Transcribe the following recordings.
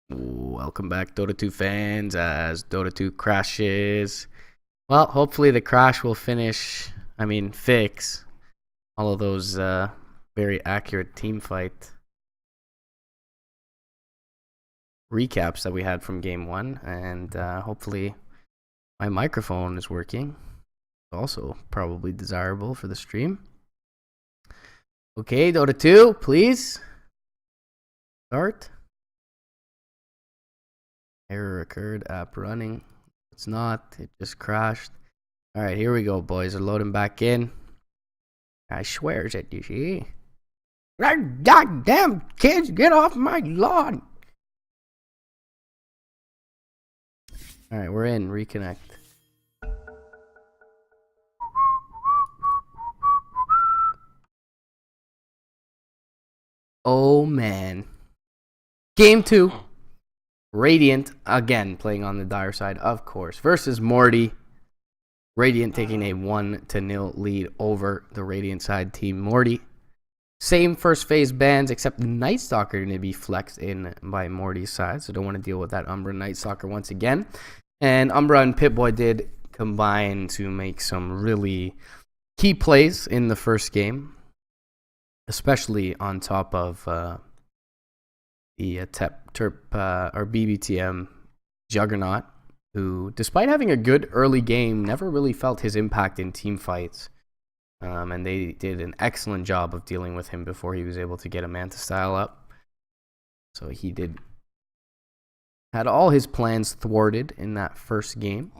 Welcome back, Dota 2 fans, as Dota 2 crashes. Well, hopefully the crash will fix all of those very accurate team fight recaps that we had from game 1, and hopefully my microphone is working. Also probably desirable for the stream. Okay, Dota 2, please start. Error occurred, app running. It's not, it just crashed. Alright, here we go, boys. We're loading back in. I swears at you, see? Goddamn kids, get off my lawn! Alright, we're in. Reconnect. Oh, man. Game 2. Radiant, again, playing on the dire side, of course, versus MORTY. Radiant taking a 1-0 lead over the Radiant side team. MORTY, same first phase bans, except Night Stalker going to be flexed in by MORTY's side, so don't want to deal with that Umbra Night Stalker once again. And Umbra and Pip-Boy did combine to make some really key plays in the first game, especially on top of the BBTM Juggernaut, who, despite having a good early game, never really felt his impact in team fights. And they did an excellent job of dealing with him before he was able to get a Manta style up. So he had all his plans thwarted in that first game.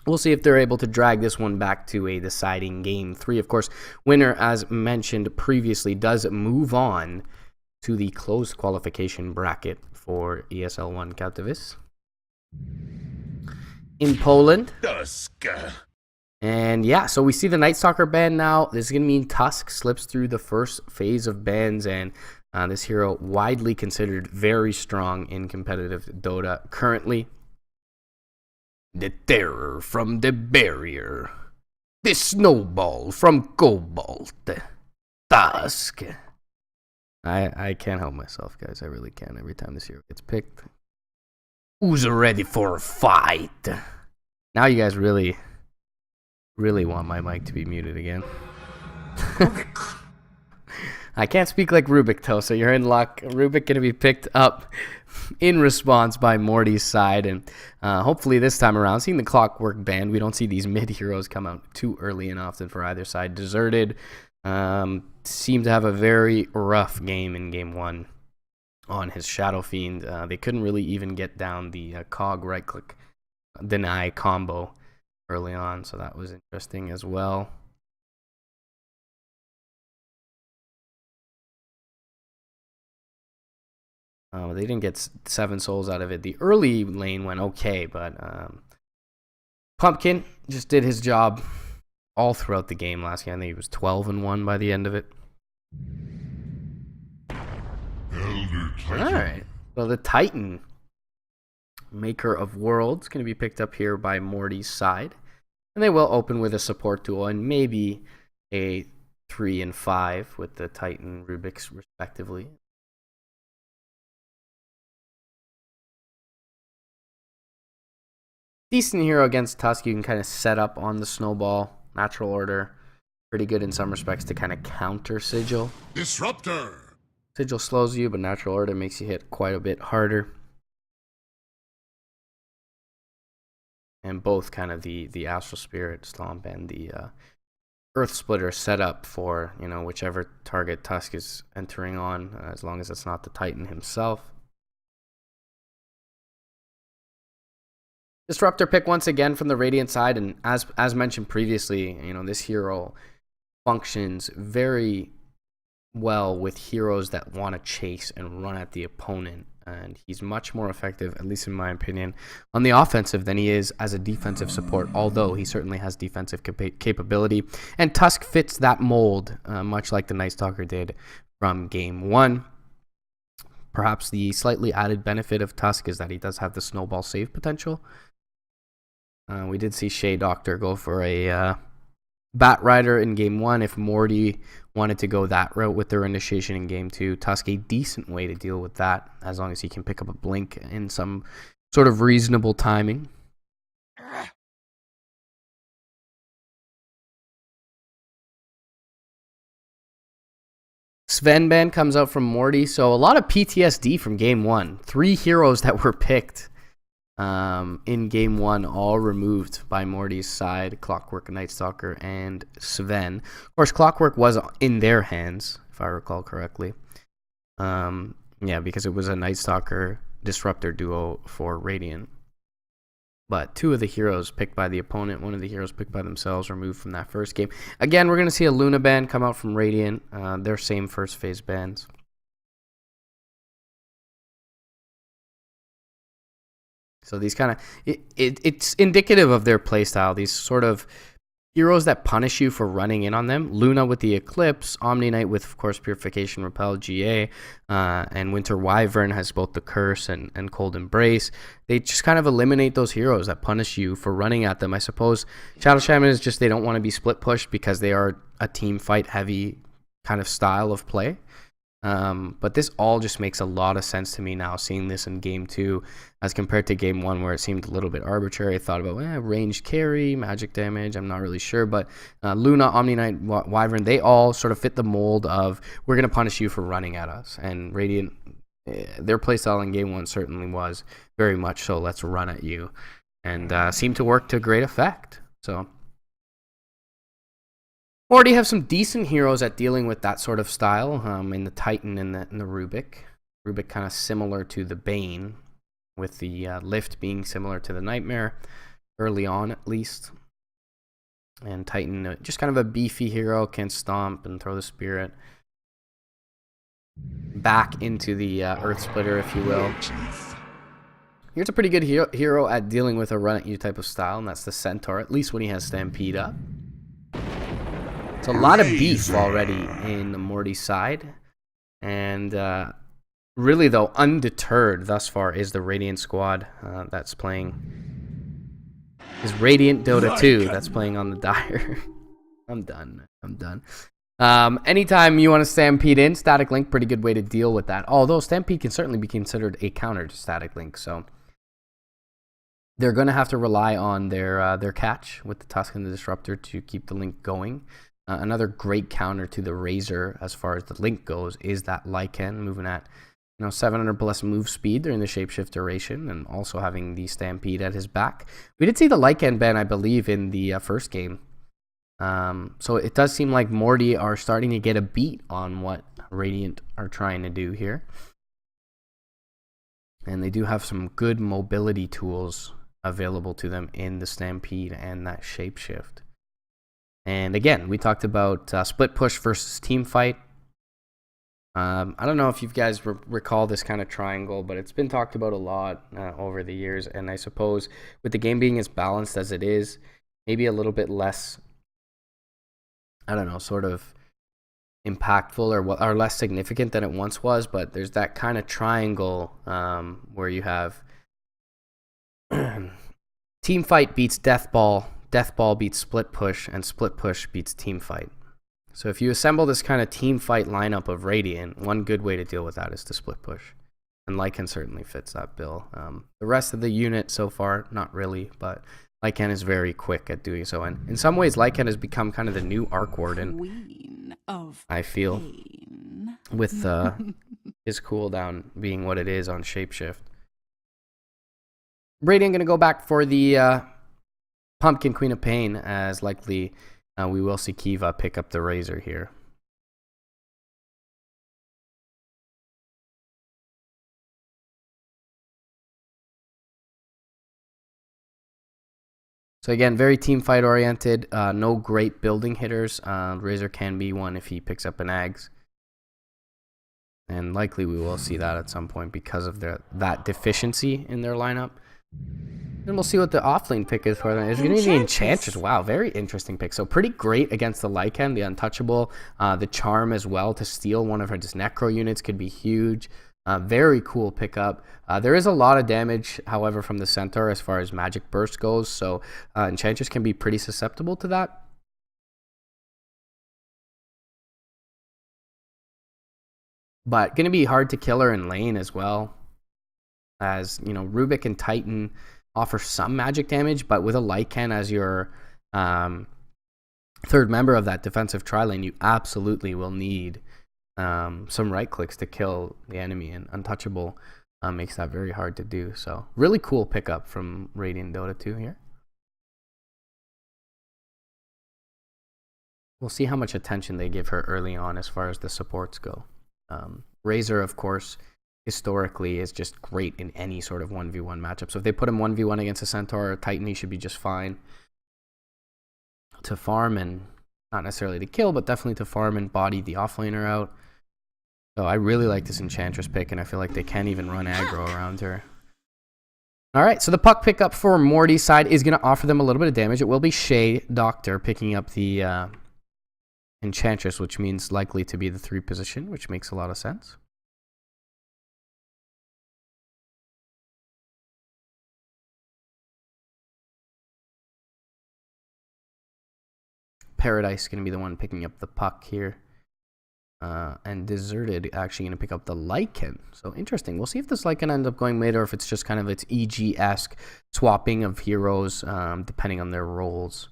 We'll see if they're able to drag this one back to a deciding game 3. Of course, winner, as mentioned previously, does move on to the closed qualification bracket for ESL 1 Katowice in Poland. And yeah, so we see the Night Stalker ban now. This is going to mean Tusk slips through the first phase of bans, and this hero widely considered very strong in competitive Dota currently. The terror from the barrier. The snowball from Cobalt. Tusk. I can't help myself, guys. I really can't. Every time this hero gets picked. Who's ready for a fight? Now you guys really want my mic to be muted again. I can't speak like Rubik, though, so you're in luck. Rubik going to be picked up in response by MORTY's side, and hopefully this time around, seeing the Clockwork band, we don't see these mid-heroes come out too early and often for either side. Deserted seemed to have a very rough game in game 1 on his Shadow Fiend. They couldn't really even get down the cog right-click deny combo early on, so that was interesting as well. They didn't get 7 souls out of it. The early lane went okay, but Pumpkin just did his job all throughout the game last game. I think he was 12-1 by the end of it. Alright, so the Titan, maker of worlds, going to be picked up here by MORTY's side. And they will open with a support duo and maybe a 3 and 5 with the Titan Rubiks respectively. Decent hero against Tusk. You can kind of set up on the snowball. Natural order. Pretty good in some respects to kind of counter Sigil. Disruptor! Sigil slows you, but natural order makes you hit quite a bit harder. And both kind of the Astral Spirit Stomp and the Earth Splitter set up for, whichever target Tusk is entering on, as long as it's not the Titan himself. Disruptor pick once again from the Radiant side, and as mentioned previously, this hero functions very well with heroes that want to chase and run at the opponent, and he's much more effective, at least in my opinion, on the offensive than he is as a defensive support, although he certainly has defensive capability, and Tusk fits that mold, much like the Night Stalker did from game 1. Perhaps the slightly added benefit of Tusk is that he does have the snowball save potential. We did see Shea Doctor go for a Batrider in game 1 if Morty wanted to go that route with their initiation in game 2. Tusk, a decent way to deal with that, as long as he can pick up a blink in some sort of reasonable timing. Sven ban comes out from Morty, so a lot of PTSD from game 1. 3 heroes that were picked in game 1, all removed by Morty's side: Clockwork, Night Stalker, and Sven. Of course, Clockwork was in their hands, if I recall correctly. Yeah, because it was a Night Stalker Disruptor duo for Radiant. But 2 of the heroes picked by the opponent, 1 of the heroes picked by themselves, removed from that first game. Again, we're going to see a Luna ban come out from Radiant. Their same first phase bans. So these kind of, it's indicative of their playstyle. These sort of heroes that punish you for running in on them. Luna with the Eclipse, Omni Knight with, of course, Purification, Repel, GA, and Winter Wyvern has both the Curse and Cold Embrace. They just kind of eliminate those heroes that punish you for running at them. I suppose Shadow Shaman is just they don't want to be split pushed because they are a team fight heavy kind of style of play. But this all just makes a lot of sense to me now, seeing this in game 2 as compared to game 1 where it seemed a little bit arbitrary. I thought about ranged carry, magic damage, I'm not really sure, but Luna, Omni Knight, Wyvern, they all sort of fit the mold of we're going to punish you for running at us. And Radiant, their playstyle in game 1 certainly was very much so, let's run at you, and seemed to work to great effect. So Morty have some decent heroes at dealing with that sort of style in the Titan and the Rubik. Rubik kind of similar to the Bane, with the Lift being similar to the Nightmare, early on at least. And Titan, just kind of a beefy hero, can stomp and throw the Spirit back into the Earth Splitter, if you will. Here's a pretty good hero at dealing with a run-at-you type of style, and that's the Centaur, at least when he has Stampede up. It's a lot of beef already in the Morty side. And really, though, undeterred thus far is the Radiant squad that's playing. Is Radiant Dota 2 that's playing on the Dire. I'm done. Anytime you want to Stampede in, Static Link, pretty good way to deal with that. Although Stampede can certainly be considered a counter to Static Link. So they're going to have to rely on their catch with the Tusk and the Disruptor to keep the Link going. Another great counter to the Razor as far as the Link goes is that Lycan moving at 700 plus move speed during the shapeshift duration, and also having the Stampede at his back. We did see the Lycan ban, I believe, in the first game. So it does seem like Morty are starting to get a beat on what Radiant are trying to do here. And they do have some good mobility tools available to them in the Stampede and that shapeshift. And again, we talked about split push versus team fight. I don't know if you guys recall this kind of triangle, but it's been talked about a lot over the years. And I suppose with the game being as balanced as it is, maybe a little bit less, I don't know, sort of impactful or less significant than it once was. But there's that kind of triangle where you have team fight beats death ball. Death ball beats split push, and split push beats team fight. So if you assemble this kind of team fight lineup of Radiant, one good way to deal with that is to split push. And Lycan certainly fits that bill. The rest of the unit so far, not really, but Lycan is very quick at doing so. And in some ways, Lycan has become kind of the new Arc Warden, I feel, with his cooldown being what it is on Shapeshift. Radiant going to go back for the Pumpkin Queen of Pain, as likely we will see Kiva pick up the Razor here. So again, very team fight oriented. No great building hitters. Razor can be one if he picks up an Ags. And likely we will see that at some point because of that deficiency in their lineup. And we'll see what the offlane pick is for them. It's going to be the Enchantress. Wow, very interesting pick. So pretty great against the Lycan, the Untouchable. The Charm as well to steal one of her Necro units could be huge. Very cool pickup. There is a lot of damage, however, from the Centaur as far as Magic Burst goes. So Enchantress can be pretty susceptible to that. but going to be hard to kill her in lane as well. As, you know, Rubik and Titan offer some magic damage, but with a Lycan as your third member of that defensive tri-lane, you absolutely will need some right clicks to kill the enemy, and Untouchable makes that very hard to do. So really cool pickup from Radiant Dota 2 here. We'll see how much attention they give her early on as far as the supports go. Razor, of course, historically is just great in any sort of 1v1 matchup. So if they put him 1v1 against a Centaur or a Titan, he should be just fine to farm, and not necessarily to kill, but definitely to farm and body the offlaner out. So I really like this Enchantress pick, and I feel like they can't even run aggro around her. All right, so the puck pickup for Morty's side is going to offer them a little bit of damage. It will be Shay Doctor picking up the Enchantress, which means likely to be the 3 position, which makes a lot of sense. Paradise going to be the one picking up the puck here. And Deserted actually going to pick up the Lycan. So interesting. We'll see if this Lycan ends up going mid, or if it's just kind of its EG-esque swapping of heroes depending on their roles.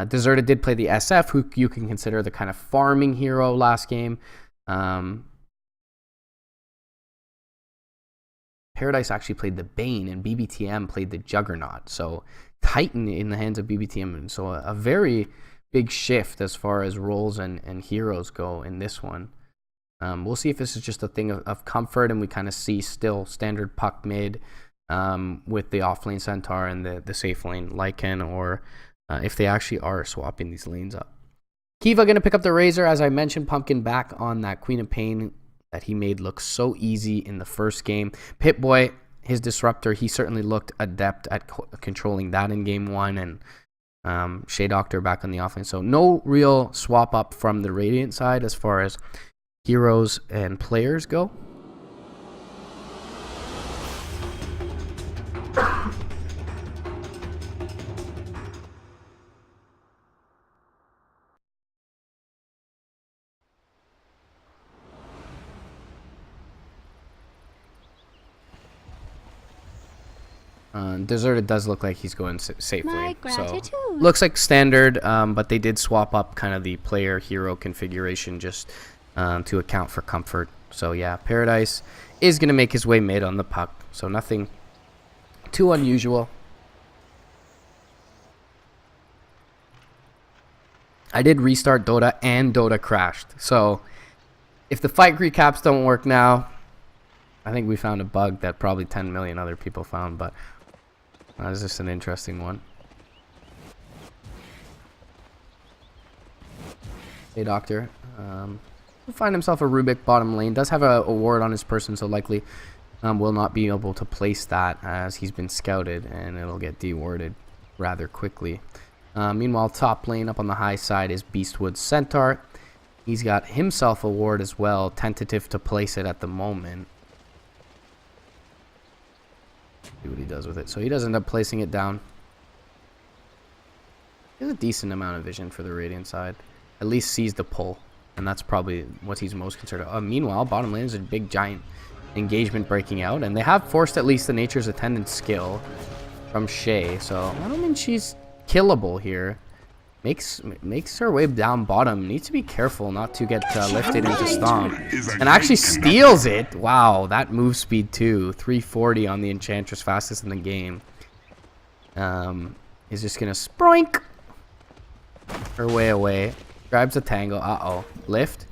Deserted did play the SF, who you can consider the kind of farming hero last game. Paradise actually played the Bane, and BBTM played the Juggernaut. So Titan in the hands of BBTM. And so a very big shift as far as roles and heroes go in this one. We'll see if this is just a thing of comfort, and we kind of see still standard puck mid with the offlane Centaur and the safe lane Lycan, or if they actually are swapping these lanes up. Kiva going to pick up the Razor, as I mentioned. Pumpkin back on that Queen of Pain that he made look so easy in the first game. Pip-Boy, his Disruptor, he certainly looked adept at controlling that in game 1, and Shay Doctor back on the offense. So no real swap up from the Radiant side as far as heroes and players go. Deserted does look like he's going safely. So looks like standard, but they did swap up kind of the player hero configuration just to account for comfort. So yeah, Paradise is going to make his way mid on the puck. So nothing too unusual. I did restart Dota, and Dota crashed. So if the fight recaps don't work now, I think we found a bug that probably 10 million other people found, but that's just an interesting one. Hey, Doctor. Will find himself a Rubik bottom lane. Does have a ward on his person, so likely will not be able to place that as he's been scouted, and it'll get dewarded rather quickly. Meanwhile, top lane up on the high side is Beastwood's Centaur. He's got himself a ward as well, tentative to place it at the moment. See what he does with it. So he does end up placing it down. He has a decent amount of vision for the Radiant side. At least sees the pull, and that's probably what he's most concerned about. Meanwhile, bottom lane is a big giant engagement breaking out, and they have forced at least the Nature's Attendant skill from Shay. So I don't mean she's killable here. Makes her way down bottom. Needs to be careful not to get lifted into Stomp. And actually steals it. Wow, that move speed too. 340 on the Enchantress, fastest in the game. Is just going to sproink her way away. Grabs a tango. Uh-oh. Lift.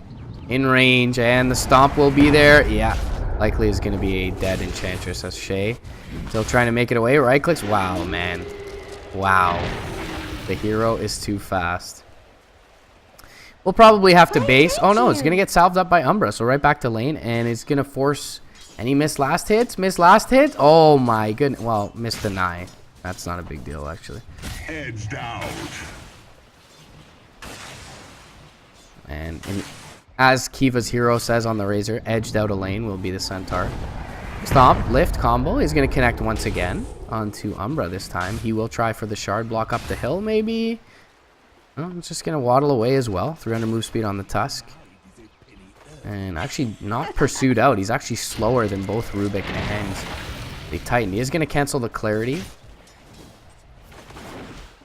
In range. And the Stomp will be there. Yeah. Likely is going to be a dead Enchantress as Shay. Still trying to make it away. Right clicks. Wow, man. Wow. The hero is too fast. We'll probably have to base. Oh no, it's going to get salved up by Umbra. So right back to lane, and it's going to force... And he missed last hits? Missed last hits? Oh my goodness. Well, missed deny. That's not a big deal, actually. Edged out. And as Kiva's hero says on the Razor, edged out a lane will be the Centaur. Stomp, lift, combo. He's going to connect once again onto Umbra this time. He will try for the shard block up the hill, maybe. Oh, it's just going to waddle away as well. 300 move speed on the Tusk. And actually not pursued out. He's actually slower than both Rubik and the Titan. He is going to cancel the Clarity.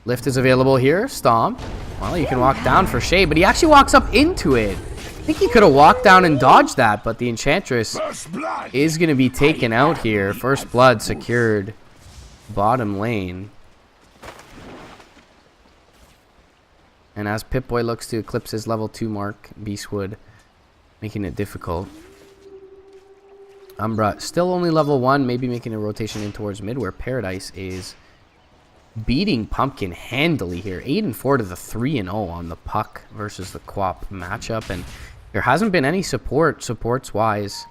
Lift is available here. Stomp. Well, you can walk down for Shay, but he actually walks up into it. I think he could have walked down and dodged that, but the Enchantress is going to be taken out here. First blood secured. Bottom lane. And as Pip-Boy looks to eclipse his level 2 mark, Beastwood making it difficult. Umbra still only level 1, maybe making a rotation in towards mid, where Paradise is beating Pumpkin handily here. 8-4 to the 3-0 on the Puck versus the Quap matchup. And there hasn't been any supports-wise,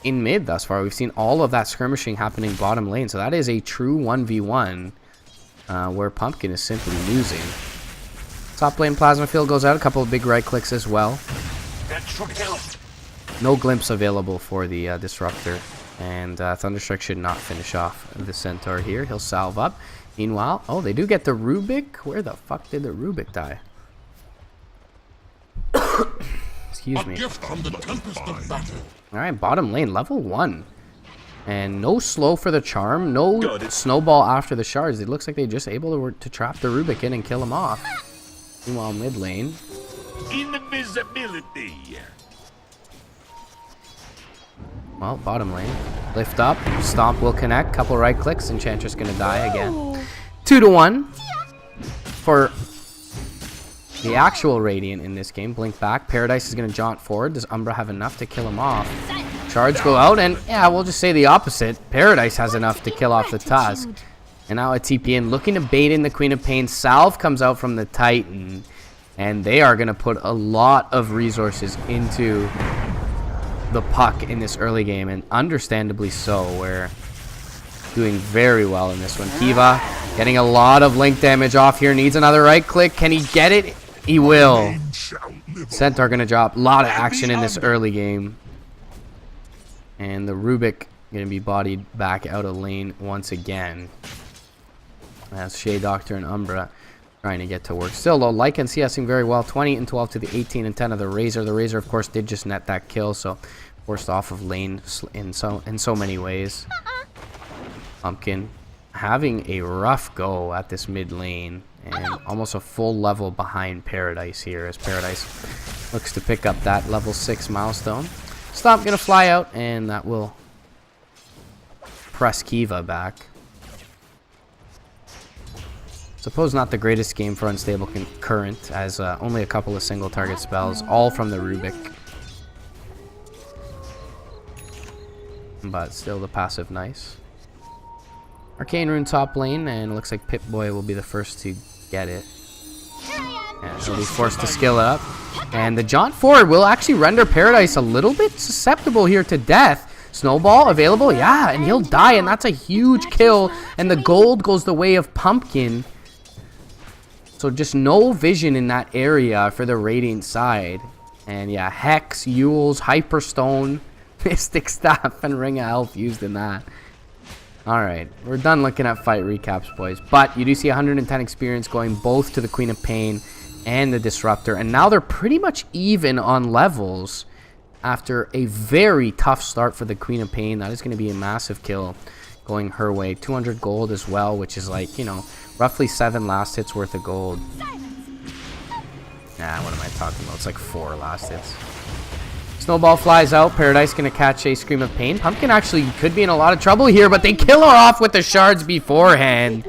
in mid thus far. We've seen all of that skirmishing happening bottom lane. So that is a true 1v1 where Pumpkin is simply losing. Top lane Plasma Field goes out. A couple of big right clicks as well. No glimpse available for the Disruptor. And Thunderstrike should not finish off the Centaur here. He'll salve up. Meanwhile, oh, they do get the Rubik. Where the fuck did the Rubik die? Excuse me. Alright, bottom lane, level 1. And no slow for the charm. No snowball after the shards. It looks like they're just able to trap the Rubik in and kill him off. Meanwhile, mid lane. Invisibility. Well, bottom lane. Lift up. Stomp will connect. Couple right clicks. Enchantress gonna die again. 2-1 for the actual Radiant in this game. Blink back. Paradise is gonna jaunt forward. Does Umbra have enough to kill him off? Shards go out, and yeah, we'll just say the opposite. Paradise has enough to kill off the Tusk. And now a TP in, looking to bait in the Queen of Pain. Salve comes out from the Titan. And they are going to put a lot of resources into the Puck in this early game. And understandably so. We're doing very well in this one. Kiva getting a lot of link damage off here. Needs another right click. Can he get it? He will. Centaur going to drop. A lot of action in this early game. And the Rubik going to be bodied back out of lane once again. As Shea Doctor and Umbra trying to get to work. Still though, Lycan CSing very well. 20-12 to the 18-10 of the Razor. The Razor, of course, did just net that kill, so forced off of lane in so many ways. Pumpkin having a rough go at this mid lane, and almost a full level behind Paradise here, as Paradise looks to pick up that level 6 milestone. Stomp gonna fly out, and that will press Kiva back. Suppose not the greatest game for Unstable Current, as only a couple of single target spells, all from the Rubik. But still the passive nice. Arcane Rune top lane, and it looks like Pip-Boy will be the first to get it. And he'll be forced to skill up. And the jaunt forward will actually render Paradise a little bit susceptible here to death. Snowball available, yeah, and he'll die, and that's a huge kill. And the gold goes the way of Pumpkin. So just no vision in that area for the Radiant side. And yeah, Hex, Yules, Hyperstone, Mystic Staff, and Ring of Health used in that. Alright, we're done looking at fight recaps, boys. But you do see 110 experience going both to the Queen of Pain and the Disruptor. And now they're pretty much even on levels after a very tough start for the Queen of Pain. That is going to be a massive kill going her way. 200 gold as well, which is like, you know, roughly 7 last hits worth of gold. Nah, what am I talking about? It's like 4 last hits. Snowball flies out. Paradise going to catch a Scream of Pain. Pumpkin actually could be in a lot of trouble here, but they kill her off with the shards beforehand.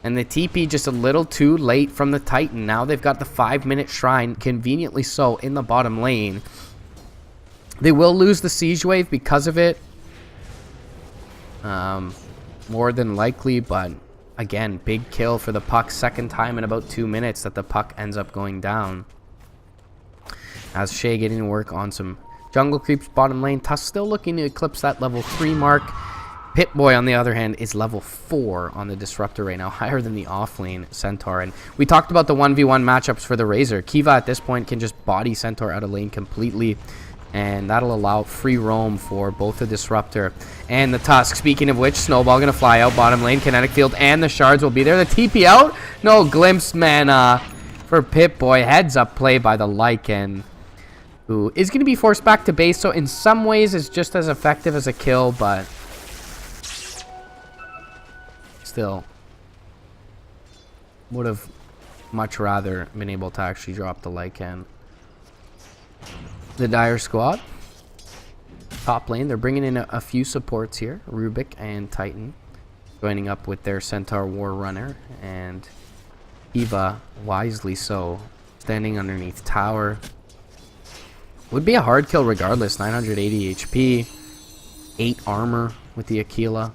And the TP just a little too late from the Titan. Now they've got the 5-minute shrine, conveniently so, in the bottom lane. They will lose the Siege Wave because of it. More than likely, but again, big kill for the Puck. Second time in about 2 minutes that the Puck ends up going down. As Shay getting to work on some jungle creeps bottom lane. Tusk still looking to eclipse that level 3 mark. Pip-Boy, on the other hand, is level 4 on the Disruptor right now, higher than the offlane Centaur. And we talked about the 1v1 matchups for the Razor. Kiva at this point can just body Centaur out of lane completely, and that'll allow free roam for both the Disruptor and the Tusk. Speaking of which, Snowball going to fly out bottom lane. Kinetic Field and the Shards will be there. The TP out? No glimpse mana for Pip-Boy. Heads up play by the Lycan. who is going to be forced back to base. So in some ways, it's just as effective as a kill, but still would have much rather been able to actually drop the Lycan. The Dire squad, top lane, they're bringing in a few supports here. Rubik and Titan joining up with their Centaur War Runner, and Eva, wisely so, standing underneath tower. Would be a hard kill regardless. 980 HP, 8 armor with the Aquila.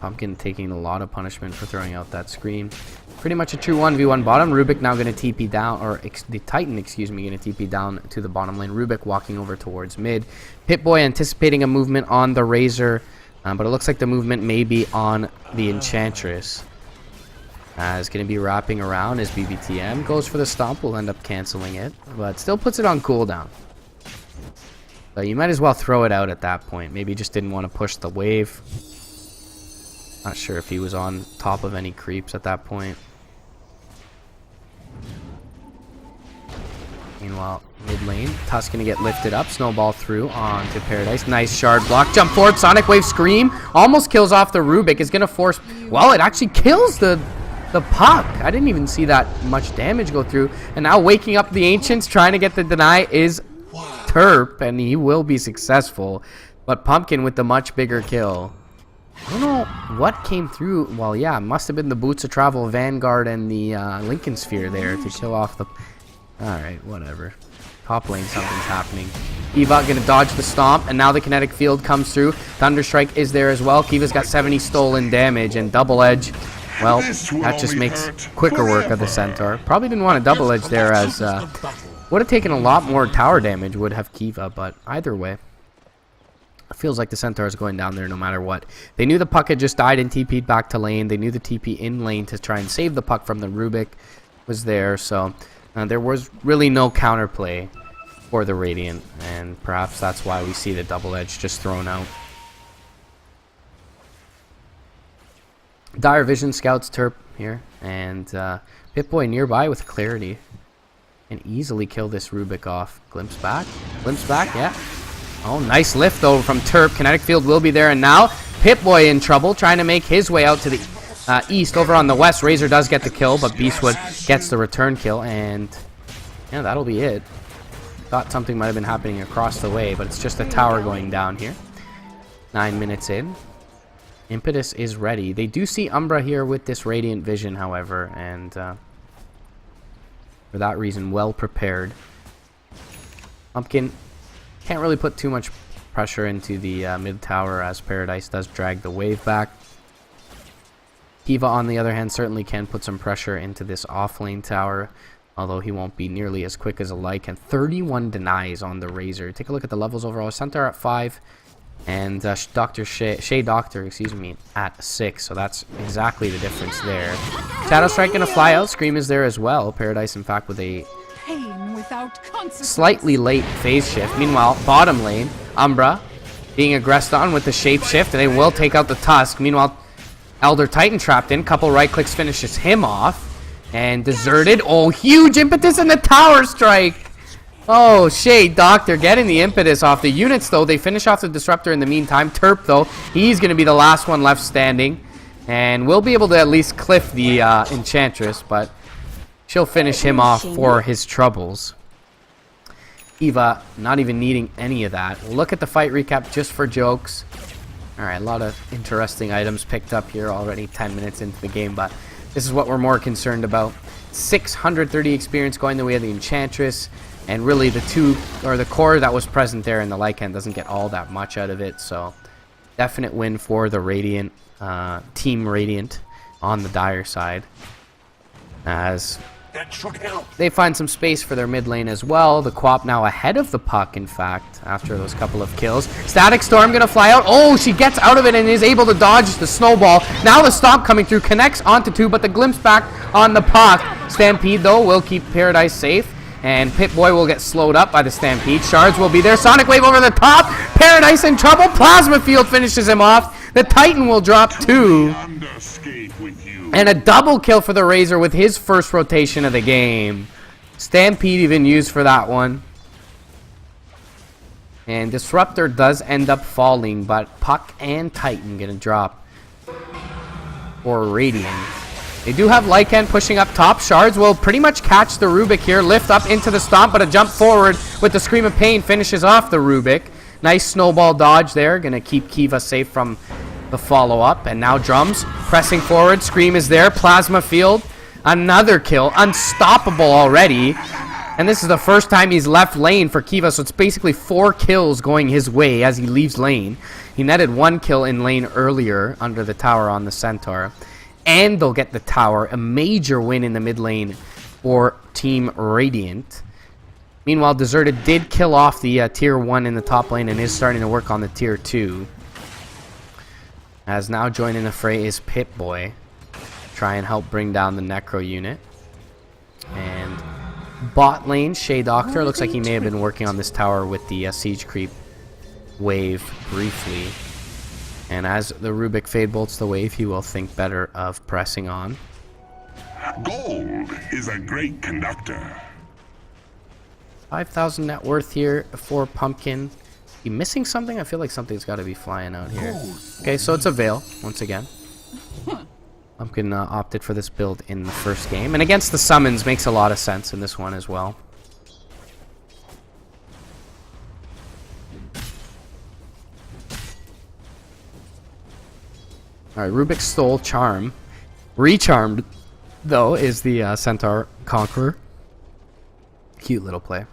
Pumpkin taking a lot of punishment for throwing out that screen. Pretty much a true 1v1 bottom. Rubik now going to TP down, or the Titan, excuse me, going to TP down to the bottom lane. Rubik walking over towards mid. Pip-Boy anticipating a movement on the Razor, but it looks like the movement may be on the Enchantress. Is going to be wrapping around as BBTM goes for the stomp. Will end up canceling it, but still puts it on cooldown. So you might as well throw it out at that point. Maybe just didn't want to push the wave. Not sure if he was on top of any creeps at that point. Meanwhile, mid lane, Tusk gonna get lifted up, snowball through onto Paradise. Nice shard block, jump forward, Sonic Wave Scream, almost kills off the Rubik. Is gonna force, well, it actually kills the puck. I didn't even see that much damage go through. And now waking up the Ancients, trying to get the deny is Terp, and he will be successful. But Pumpkin with the much bigger kill. I don't know what came through. Well, yeah, it must have been the Boots of Travel Vanguard and the Lincoln Sphere there to kill off the... Alright, whatever. Top lane, something's happening. Eva gonna dodge the stomp, and now the kinetic field comes through. Thunderstrike is there as well. Kiva's got 70 stolen damage, and double edge. Well, that just makes quicker work of the Centaur. Probably didn't want a double edge there, as would have taken a lot more tower damage, would have Kiva, but either way. It feels like the Centaur is going down there no matter what. They knew the puck had just died and TP'd back to lane. They knew the TP in lane to try and save the puck from the Rubik was there. So there was really no counterplay for the Radiant. And perhaps that's why we see the double edge just thrown out. Dire Vision scouts Terp here. And Pip-Boy nearby with clarity. And easily kill this Rubik off. Glimpse back. Glimpse back, yeah. Oh, nice lift though from Terp. Kinetic field will be there, and now Pip-Boy in trouble, trying to make his way out to the east. Over on the west, Razor does get the kill, but Beastwood gets the return kill, and yeah, that'll be it. Thought something might have been happening across the way, but it's just a tower going down here. 9 minutes in. Impetus is ready. They do see Umbra here with this Radiant Vision, however, and for that reason, well prepared. Pumpkin can't really put too much pressure into the mid tower, as Paradise does drag the wave back. Kiva, on the other hand, certainly can put some pressure into this offlane tower, although he won't be nearly as quick as a Lycan. 31 denies on the Razor. Take a look at the levels overall. Centaur at 5, and Shay Doctor, excuse me, at 6. So that's exactly the difference there. Shadow Strike gonna fly out. Scream is there as well. Paradise, in fact, with a slightly late phase shift. Meanwhile, bottom lane, Umbra being aggressed on with the shape shift, and they will take out the Tusk. Meanwhile, Elder Titan trapped in. Couple right clicks finishes him off. And deserted. Oh, huge impetus in the tower strike. Oh, Shay Doctor getting the impetus off the units, though. They finish off the Disruptor in the meantime. Terp, though, he's going to be the last one left standing. And we'll be able to at least cliff the Enchantress, but she'll finish him off for his troubles. Eva not even needing any of that. We'll look at the fight recap just for jokes. Alright, a lot of interesting items picked up here already 10 minutes into the game, but this is what we're more concerned about. 630 experience going the way of the Enchantress, and really the core that was present there in the Lycan doesn't get all that much out of it, so definite win for the Radiant, Team Radiant on the Dire side, as they find some space for their mid lane as well. The Quap now ahead of the puck, in fact, after those couple of kills. Static Storm gonna fly out. Oh, she gets out of it and is able to dodge the snowball. Now the stomp coming through, connects onto 2, but the glimpse back on the puck. Stampede, though, will keep Paradise safe, and Pip-Boy will get slowed up by the Stampede. Shards will be there. Sonic Wave over the top. Paradise in trouble. Plasma Field finishes him off. The Titan will drop 2. And a double kill for the Razor with his first rotation of the game. Stampede even used for that one. And Disruptor does end up falling, but Puck and Titan gonna drop for Radiant. They do have Lycan pushing up top. Shards will pretty much catch the Rubik here, lift up into the stomp, but a jump forward with the Scream of Pain finishes off the Rubik. Nice snowball dodge there, gonna keep Kiva safe from the follow-up. And now Drums pressing forward. Scream is there. Plasma Field. Another kill. Unstoppable already. And this is the first time he's left lane for Kiva, so it's basically 4 kills going his way as he leaves lane. He netted 1 kill in lane earlier under the tower on the Centaur. And they'll get the tower. A major win in the mid lane for Team Radiant. Meanwhile, Deserted did kill off the tier 1 in the top lane and is starting to work on the tier 2. As now joining the fray is Pip-Boy. Try and help bring down the Necro unit. And bot lane, Shea Doctor. Looks like he may have been working on this tower with the siege creep wave briefly. And as the Rubik Fade bolts the wave, he will think better of pressing on. Gold is a great conductor. 5,000 net worth here for Pumpkin. You missing something? I feel like something's got to be flying out here. Okay, so it's a Veil once again. Pumpkin opted for this build in the first game. And against the summons makes a lot of sense in this one as well. Alright, Rubik stole Charm. Recharmed, though, is the Centaur Conqueror. Cute little play.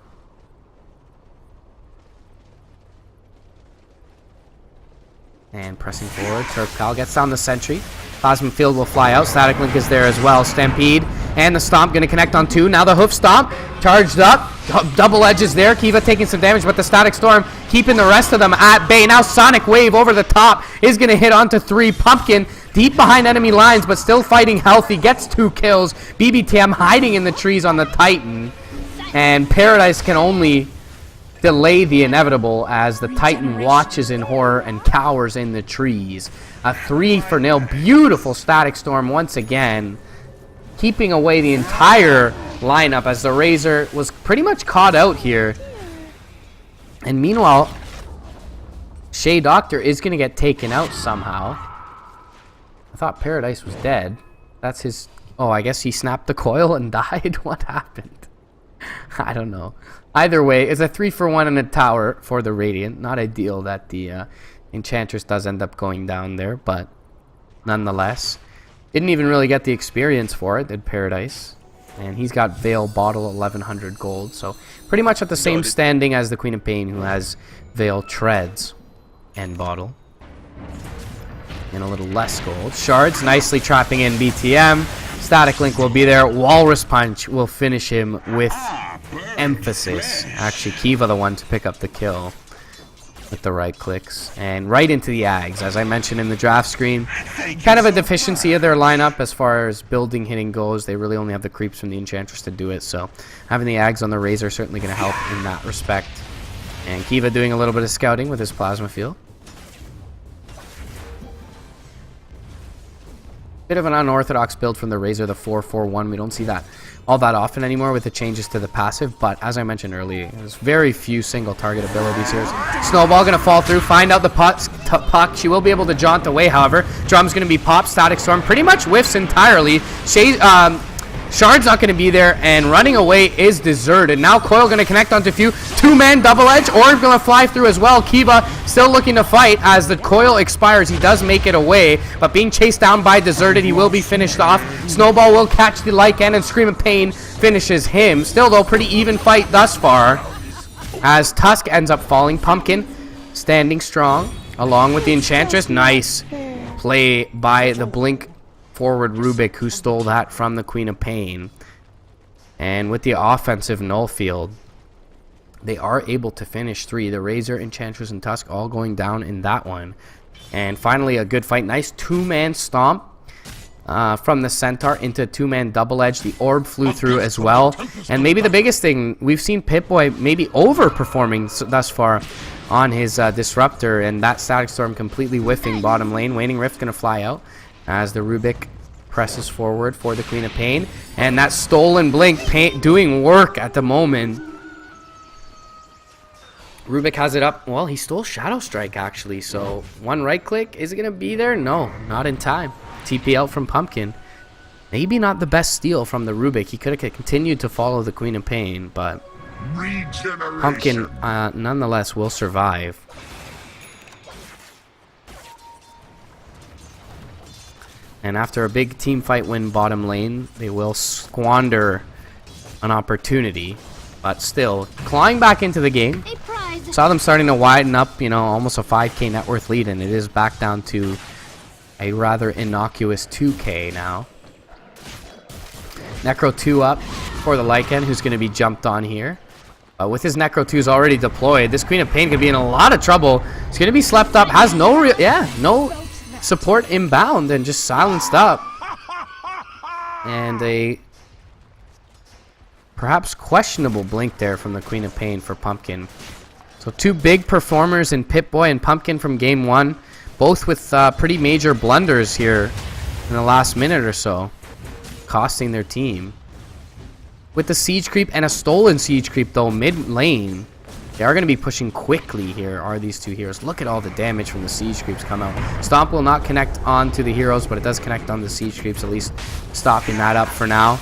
And pressing forward, Turk Pal gets down the sentry. Plasma Field will fly out. Static Link is there as well. Stampede and the Stomp going to connect on 2. Now the Hoof Stomp charged up. Double edges there. Kiva taking some damage, but the Static Storm keeping the rest of them at bay. Now Sonic Wave over the top is going to hit onto 3. Pumpkin deep behind enemy lines, but still fighting healthy. Gets 2 kills. BBTM hiding in the trees on the Titan. And Paradise can only delay the inevitable as the Titan watches in horror and cowers in the trees. A 3-0. Beautiful Static Storm once again, keeping away the entire lineup as the Razor was pretty much caught out here. And meanwhile, Shea Doctor is going to get taken out somehow. I thought Paradise was dead. That's his... Oh, I guess he snapped the coil and died? What happened? I don't know. Either way, it's a 3-for-1 in a tower for the Radiant. Not ideal that the Enchantress does end up going down there, but nonetheless. Didn't even really get the experience for it, did Paradise. And he's got Veil Bottle 1100 gold, so pretty much at the same standing as the Queen of Pain, who has Veil Treads and Bottle. And a little less gold. Shards nicely trapping in BTM. Static Link will be there. Walrus Punch will finish him with emphasis. Actually, Kiva the one to pick up the kill with the right clicks. And right into the Ags. As I mentioned in the draft screen, kind of a deficiency of their lineup as far as building hitting goes. They really only have the creeps from the Enchantress to do it. So having the Ags on the Razor certainly going to help in that respect. And Kiva doing a little bit of scouting with his Plasma Field. Bit of an unorthodox build from the Razor, the 4-4-1. We don't see that all that often anymore with the changes to the passive, but as I mentioned earlier, there's very few single target abilities here. Snowball gonna fall through, find out the puck. She will be able to jaunt away, however. Drum's gonna be popped, Static Storm pretty much whiffs entirely. Shard's not going to be there, and running away is Deserted. Now Coil going to connect onto Few. 2-man double edge. Orb going to fly through as well. Kiva still looking to fight as the Coil expires. He does make it away, but being chased down by Deserted, he will be finished off. Snowball will catch the Lycan, and Scream of Pain finishes him. Still, though, pretty even fight thus far as Tusk ends up falling. Pumpkin standing strong along with the Enchantress. Nice play by the Blink forward Rubik, who stole that from the Queen of Pain. And with the offensive null field, they are able to finish 3. The Razor, Enchantress, and Tusk all going down in that one. And finally, a good fight. Nice 2-man stomp from the Centaur into a two-man double edge. The orb flew through as well. And maybe the biggest thing, we've seen Pip-Boy maybe overperforming thus far on his Disruptor, and that Static Storm completely whiffing bottom lane. Waning Rift going to fly out as the Rubik presses forward for the Queen of Pain. And that stolen Blink doing work at the moment. Rubik has it up. Well, he stole Shadow Strike, actually. So, one right click. Is it going to be there? No, not in time. TP out from Pumpkin. Maybe not the best steal from the Rubik. He could have continued to follow the Queen of Pain, but Pumpkin nonetheless will survive. And after a big team fight win bottom lane, they will squander an opportunity. But still, clawing back into the game. Saw them starting to widen up, you know, almost a 5k net worth lead, and it is back down to a rather innocuous 2k now. Necro 2 up for the Lycan, who's going to be jumped on here. With his Necro 2s already deployed, this Queen of Pain could be in a lot of trouble. He's going to be slept up, has no no support inbound, and just silenced up. And a perhaps questionable blink there from the Queen of Pain for Pumpkin. So two big performers in Pip-Boy and Pumpkin from game 1. Both with pretty major blunders here in the last minute or so, costing their team. With the siege creep and a stolen siege creep, though, mid lane, they are going to be pushing quickly here, are these two heroes. Look at all the damage from the siege creeps come out. Stomp will not connect onto the heroes, but it does connect on the siege creeps, at least stopping that up for now.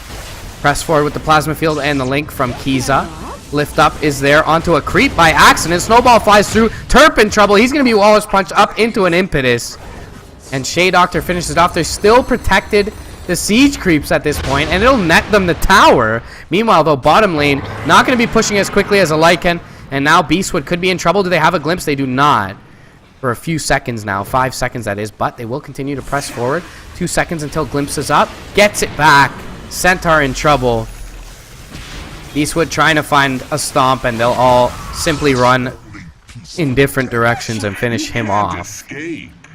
Press forward with the plasma field and the link from Kiza. Lift up is there onto a creep by accident. Snowball flies through. Turp in trouble. He's going to be Wallace punched up into an impetus. And Shea Doctor finishes it off. They're still protected the siege creeps at this point, and it'll net them the tower. Meanwhile, though, bottom lane not going to be pushing as quickly as a Lycan. And now Beastwood could be in trouble. Do they have a glimpse? They do not. For a few seconds now. 5 seconds, that is. But they will continue to press forward. 2 seconds until glimpse is up. Gets it back. Centaur in trouble. Beastwood trying to find a stomp, and they'll all simply run in different directions and finish him off.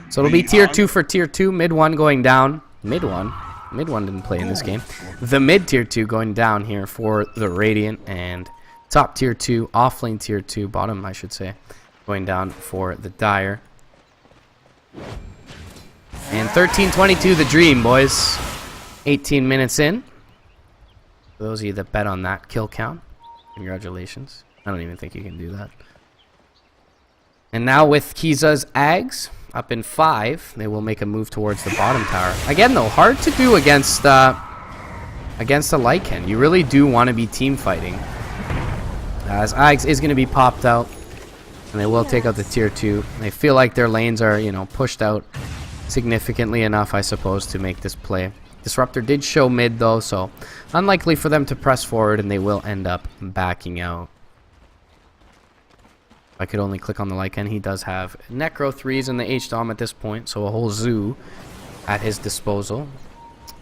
So it'll be tier 2 for tier 2. Mid 1 going down. Mid 1? Mid 1 didn't play in this game. The mid tier 2 going down here for the Radiant, and top tier 2, off lane tier 2, bottom I should say, going down for the Dire. And 13-22 the Dream, boys. 18 minutes in. For those of you that bet on that kill count, congratulations. I don't even think you can do that. And now with Kiza's Ags up in 5, they will make a move towards the bottom tower. Again, though, hard to do against a Lycan. You really do want to be team fighting. As Ags is going to be popped out, and they will take out the tier 2. They feel like their lanes are, you know, pushed out significantly enough, I suppose, to make this play. Disruptor did show mid, though, so unlikely for them to press forward, and they will end up backing out. I could only click on the Lycan. He does have Necro 3s in the H-Dom at this point, so a whole zoo at his disposal.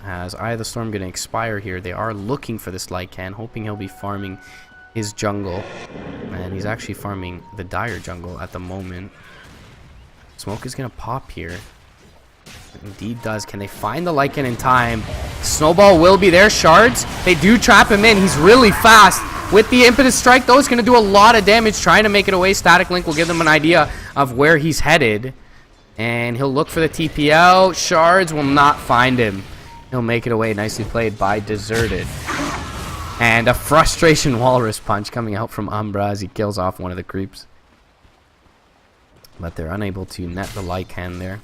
As Eye of the Storm going to expire here, they are looking for this Lycan, hoping he'll be farming his jungle. And he's actually farming the Dire jungle at the moment. Smoke is going to pop here. Indeed does. Can they find the Lycan in time? Snowball will be there. Shards. They do trap him in. He's really fast. With the impetus strike, though, it's going to do a lot of damage trying to make it away. Static Link will give them an idea of where he's headed. And he'll look for the TPL. Shards will not find him. He'll make it away. Nicely played by Deserted. And a frustration walrus punch coming out from Umbra as he kills off one of the creeps. But they're unable to net the Lycan there.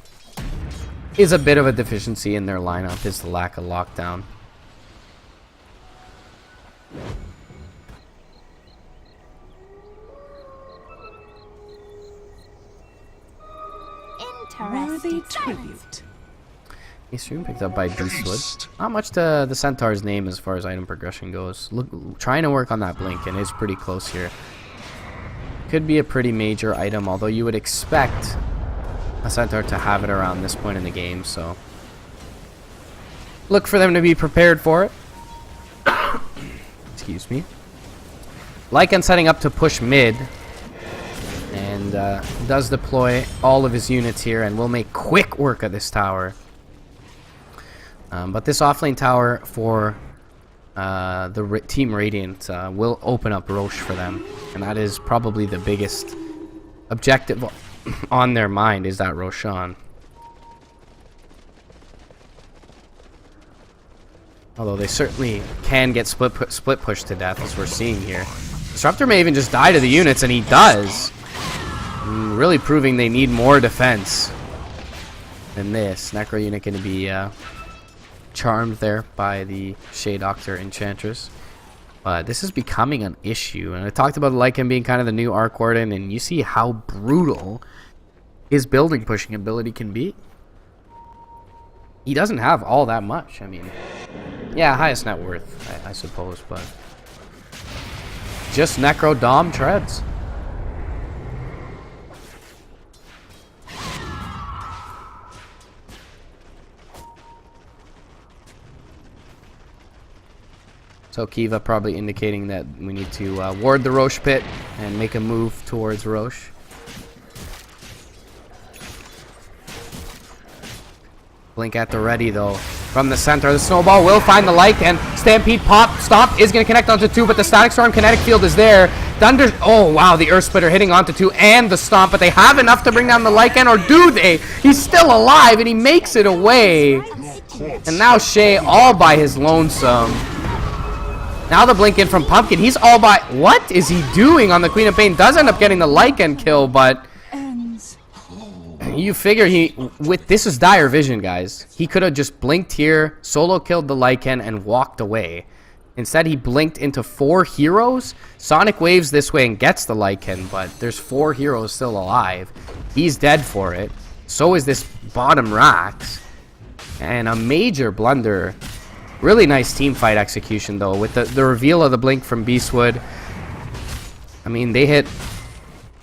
Is a bit of a deficiency in their lineup, is the lack of lockdown. Worthy tribute. A stream picked up by Beastwood. Not much to the Centaur's name as far as item progression goes. Look, trying to work on that blink, and is pretty close here. Could be a pretty major item, although you would expect a Centaur to have it around this point in the game, so look for them to be prepared for it. Excuse me. Lycan setting up to push mid, and does deploy all of his units here, and will make quick work of this tower. But this offlane tower for Team Radiant will open up Roche for them. And that is probably the biggest objective on their mind, is that Roshan. Although they certainly can get split pushed to death, as we're seeing here. Disruptor may even just die to the units, and he does. Really proving they need more defense than this. Necro unit going to be charmed there by the Shea Doctor Enchantress. But this is becoming an issue. And I talked about Lycan being kind of the new Arc Warden, and you see how brutal his building pushing ability can be. He doesn't have all that much. I mean, yeah, highest net worth, I suppose, but just Necro Dom treads. So Kiva probably indicating that we need to ward the Roche pit and make a move towards Roche. Blink at the ready though. From the center, the snowball will find the Lycan. Stampede pop stomp is going to connect onto 2, but the Static Storm kinetic field is there. Thunder, oh wow, the Earth Splitter hitting onto 2 and the stomp, but they have enough to bring down the Lycan, or do they? He's still alive and he makes it away. And now Shea all by his lonesome. Now the blink in from Pumpkin. He's all by... What is he doing on the Queen of Pain? Does end up getting the Lycan kill, but... You figure this is dire vision, guys. He could have just blinked here, solo killed the Lycan, and walked away. Instead, he blinked into 4 heroes. Sonic waves this way and gets the Lycan, but there's 4 heroes still alive. He's dead for it. So is this bottom Rax. And a major blunder. Really nice team fight execution, though, with the reveal of the blink from Beastwood. I mean, they hit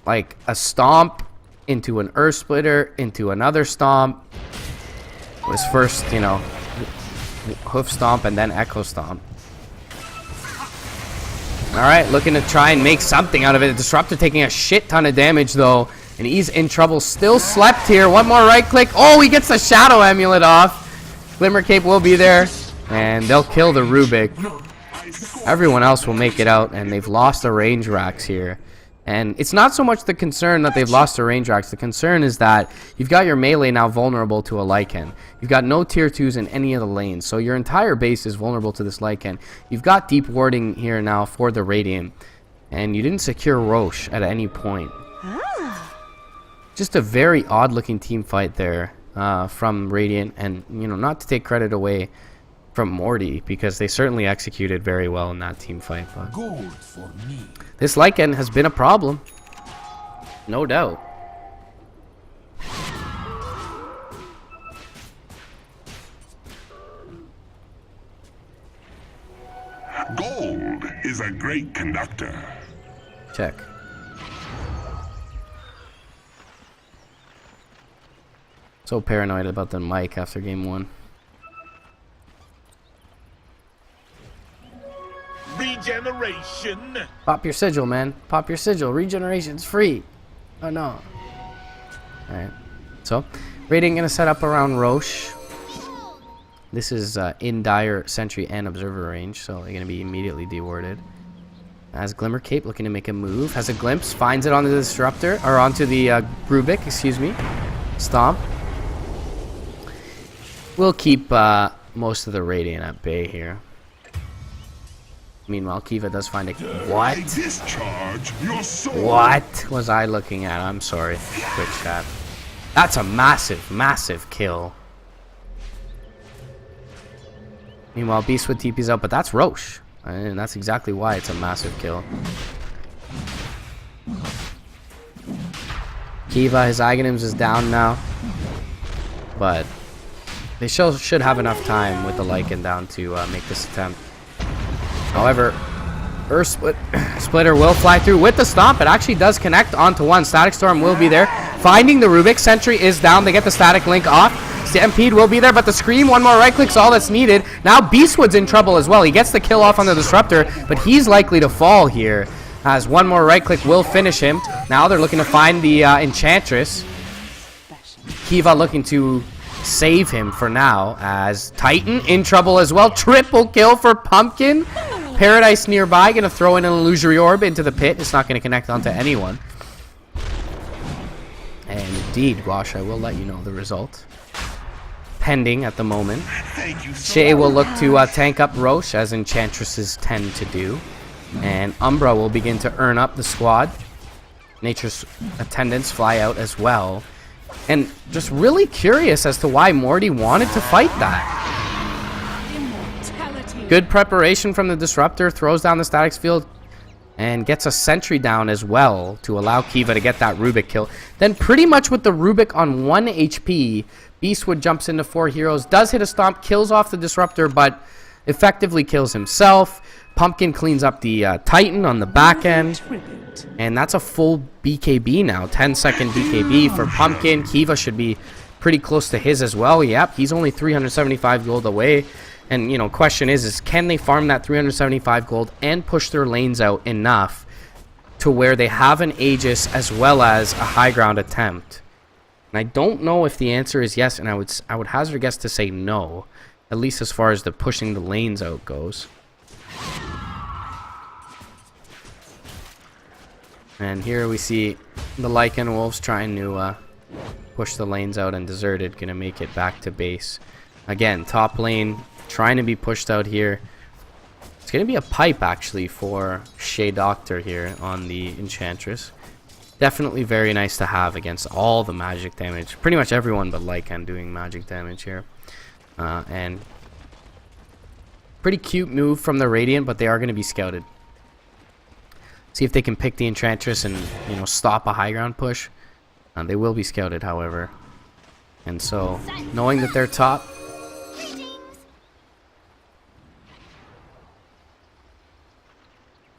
like a stomp into an Earth Splitter, into another stomp. It was first, you know, hoof stomp and then echo stomp. Alright, looking to try and make something out of it. Disruptor taking a shit ton of damage, though, and he's in trouble. Still slept here. One more right click. Oh, he gets the Shadow Amulet off. Glimmer Cape will be there, and they'll kill the Rubik. Everyone else will make it out, and they've lost the range racks here. And it's not so much the concern that they've lost the range racks. The concern is that you've got your melee now vulnerable to a Lycan. You've got no tier 2s in any of the lanes, so your entire base is vulnerable to this Lycan. You've got deep warding here now for the Radiant, and you didn't secure Roche at any point. Just a very odd looking team fight there from Radiant, and you know, not to take credit away from Morty, because they certainly executed very well in that team fight. But Gold for me. This Lycan has been a problem, no doubt. Gold is a great conductor. Check. So paranoid about the mic after game 1. Regeneration. Pop your sigil, man. Pop your sigil. Regeneration's free. Oh no. Alright. So, Radiant gonna set up around Roche. This is in dire sentry and observer range, so they're gonna be immediately dewarded. As Glimmer Cape looking to make a move. Has a glimpse, finds it onto the Disruptor, or onto the Rubik, excuse me. Stomp. We'll keep most of the Radiant at bay here. Meanwhile, Kiva does find a... What? Discharge your soul. What was I looking at? I'm sorry. Quick chat. That's a massive, massive kill. Meanwhile, Beastwood TP's out, but that's Roche. And that's exactly why it's a massive kill. Kiva, his Aghanim's is down now. But they should have enough time with the Lycan down to make this attempt. However, Earth Splitter will fly through with the stomp. It actually does connect onto 1. Static Storm will be there. Finding the Rubik. Sentry is down. They get the Static Link off. Stampede will be there, but the Scream, one more right click's all that's needed. Now Beastwood's in trouble as well. He gets the kill off on the Disruptor, but he's likely to fall here, as one more right click will finish him. Now they're looking to find the Enchantress. Kiva looking to save him for now, as Titan in trouble as well. Triple kill for Pumpkin. Paradise nearby, going to throw in an illusory orb into the pit. It's not going to connect onto anyone. And indeed, Wash, I will let you know the result. Pending at the moment. Shay will look to tank up Roche, as Enchantresses tend to do. And Umbra will begin to earn up the squad. Nature's attendants fly out as well. And just really curious as to why Morty wanted to fight that. Good preparation from the Disruptor. Throws down the Statics Field. And gets a Sentry down as well to allow Kiva to get that Rubik kill. Then pretty much with the Rubik on 1 HP, Beastwood jumps into 4 heroes. Does hit a Stomp. Kills off the Disruptor, but effectively kills himself. Pumpkin cleans up the Titan on the back end. And that's a full BKB now. 10-second BKB for Pumpkin. Kiva should be pretty close to his as well. Yep, he's only 375 gold away. And, you know, question is can they farm that 375 gold and push their lanes out enough to where they have an Aegis as well as a high ground attempt? And I don't know if the answer is yes, and I would hazard a guess to say no, at least as far as the pushing the lanes out goes. And here we see the Lycan Wolves trying to push the lanes out, and Deserted going to make it back to base. Again, top lane trying to be pushed out here. It's going to be a pipe, actually, for Shea Doctor here on the Enchantress. Definitely very nice to have against all the magic damage. Pretty much everyone but Lycan doing magic damage here. And pretty cute move from the Radiant, but they are going to be scouted. See if they can pick the Enchantress and, you know, stop a high ground push. They will be scouted, however. And so, knowing that they're top,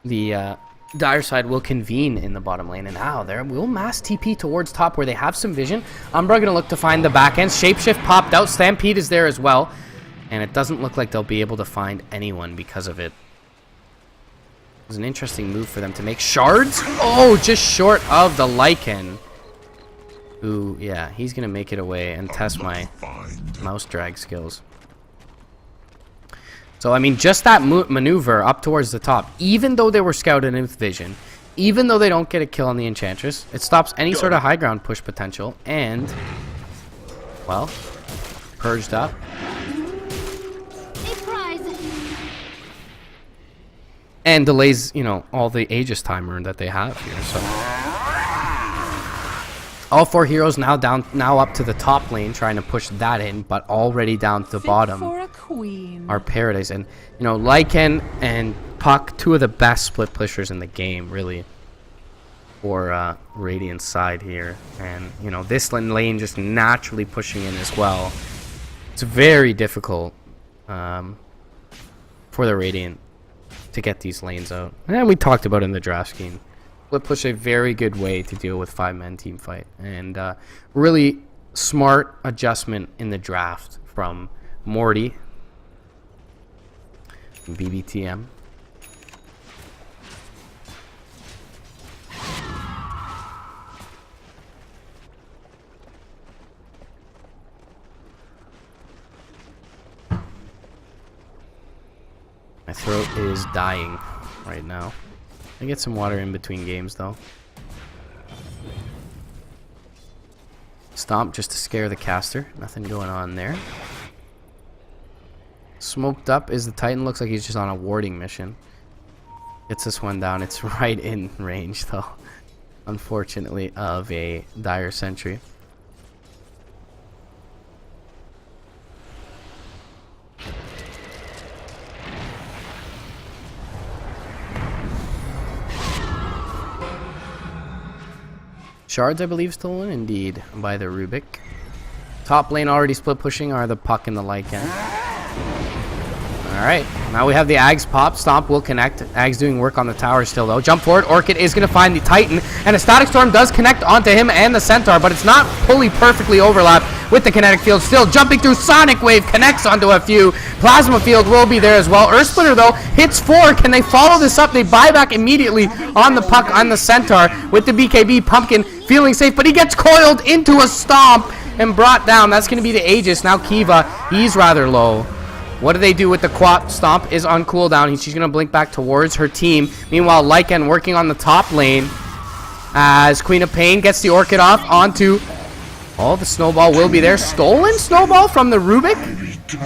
the Dire side will convene in the bottom lane. And now there will mass TP towards top where they have some vision. Umbra going to look to find the back end. Shapeshift popped out. Stampede is there as well. And it doesn't look like they'll be able to find anyone because of it. It was an interesting move for them to make. Shards? Oh, just short of the Lycan. Who, yeah, he's going to make it away and test my mouse drag skills. So, I mean, just that maneuver up towards the top, even though they were scouted in with vision, even though they don't get a kill on the Enchantress, it stops any sort of high ground push potential, and, well, purged up. And delays, you know, all the Aegis timer that they have here, so. All 4 heroes now up to the top lane, trying to push that in, but already down to the bottom are Paradise. And, you know, Lycan and Puck, 2 of the best split pushers in the game, really, for Radiant's side here. And, you know, this lane just naturally pushing in as well. It's very difficult for the Radiant to get these lanes out. And we talked about in the draft scheme. Split push a very good way to deal with 5-man team fight, and really smart adjustment in the draft from Morty and BBTM. My throat is dying right now. I get some water in between games, though. Stomp just to scare the caster. Nothing going on there. Smoked up is the Titan. Looks like he's just on a warding mission. Gets this one down. It's right in range, though. Unfortunately, of a Dire Sentry. Shards, I believe, stolen, indeed, by the Rubik. Top lane already split pushing are the Puck and the Lycan. Alright, now we have the Ags pop. Stomp will connect. Ags doing work on the tower still, though. Jump forward. Orchid is going to find the Titan, and a Static Storm does connect onto him and the Centaur, but it's not fully perfectly overlapped with the kinetic field. Still jumping through. Sonic Wave connects onto a few. Plasma Field will be there as well. Earth Splitter, though, hits 4. Can they follow this up? They buy back immediately on the Puck on the Centaur with the BKB. Pumpkin feeling safe, but he gets coiled into a Stomp, and brought down. That's going to be the Aegis. Now Kiva, he's rather low. What do they do with the Quap? Stomp is on cooldown. She's going to blink back towards her team. Meanwhile, Lycan working on the top lane as Queen of Pain gets the Orchid off onto... Oh, the Snowball will be there. Stolen Snowball from the Rubik.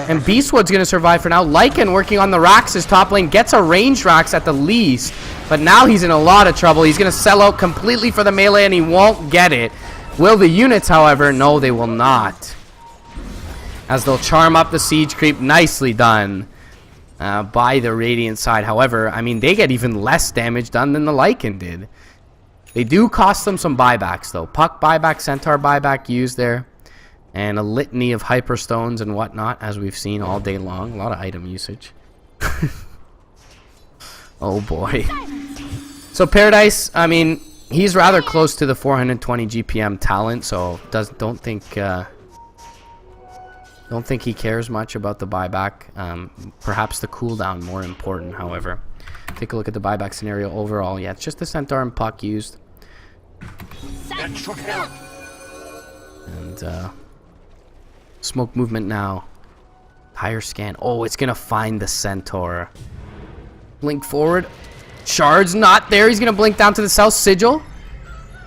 And Beastwood's going to survive for now. Lycan working on the Rax's top lane. Gets a ranged Rax at the least. But now he's in a lot of trouble. He's going to sell out completely for the melee and he won't get it. Will the units, however? No, they will not. As they'll charm up the siege creep. Nicely done by the Radiant side. However, I mean, they get even less damage done than the Lycan did. They do cost them some buybacks, though. Puck buyback, Centaur buyback used there. And a litany of Hyperstones and whatnot, as we've seen all day long. A lot of item usage. Oh, boy. So, Paradise, I mean, he's rather close to the 420 GPM talent, so don't think he cares much about the buyback. Perhaps the cooldown more important, however. Take a look at the buyback scenario overall. Yeah, it's just the Centaur and Puck used. And smoke movement now. Higher scan. Oh, it's gonna find the Centaur. Blink forward. Shard's not there. He's gonna blink down to the south. Sigil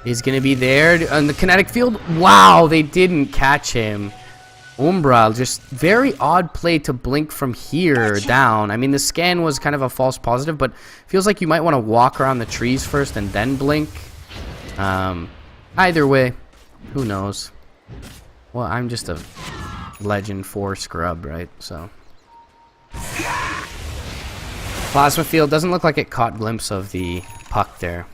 is gonna be there on the kinetic field. Wow, they didn't catch him. Umbra, just very odd play to blink from here down. I mean, the scan was kind of a false positive, but feels like you might want to walk around the trees first and then blink. Either way, who knows? Well, I'm just a Legend 4 scrub, right? So Plasma field doesn't look like it caught glimpse of the Puck there.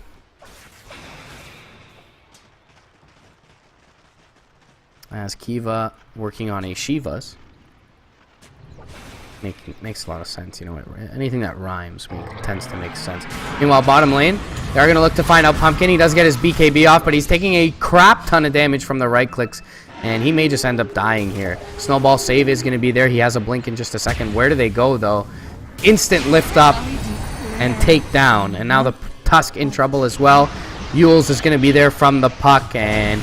As Kiva working on a Shivas. Makes a lot of sense, you know. Anything that rhymes tends to make sense. Meanwhile, bottom lane, they're going to look to find out Pumpkin. He does get his BKB off, but he's taking a crap ton of damage from the right clicks. And he may just end up dying here. Snowball save is going to be there. He has a blink in just a second. Where do they go, though? Instant lift up and take down. And now the Tusk in trouble as well. Yules is going to be there from the Puck, and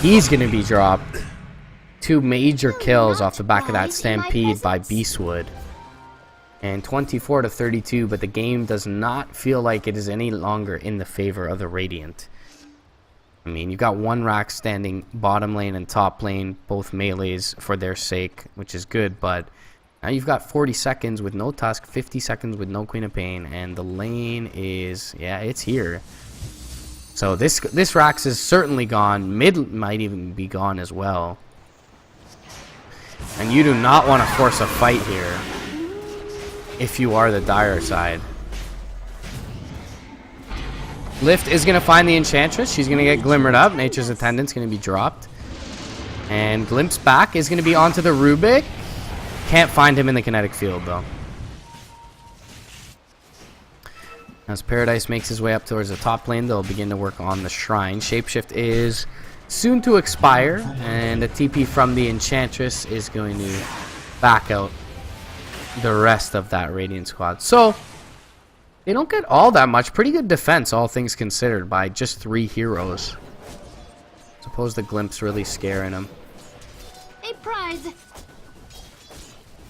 he's going to be dropped. 2 major kills off the back of that Stampede by Beastwood. And 24-32, but the game does not feel like it is any longer in the favor of the Radiant. I mean, you've got one rack standing bottom lane and top lane, both melees for their sake, which is good, but now you've got 40 seconds with no Tusk, 50 seconds with no Queen of Pain, and the lane is, yeah, it's here. So this Rax is certainly gone. Mid might even be gone as well. And you do not want to force a fight here if you are the Dire side. Lift is going to find the Enchantress. She's going to get glimmered up. Nature's Attendant's going to be dropped. And Glimpse back is going to be onto the Rubik. Can't find him in the kinetic field, though. As Paradise makes his way up towards the top lane, they'll begin to work on the Shrine. Shapeshift is soon to expire, and the TP from the Enchantress is going to back out the rest of that Radiant squad. So they don't get all that much. Pretty good defense, all things considered, by just 3 heroes. Suppose the Glimpse really scaring them. A prize.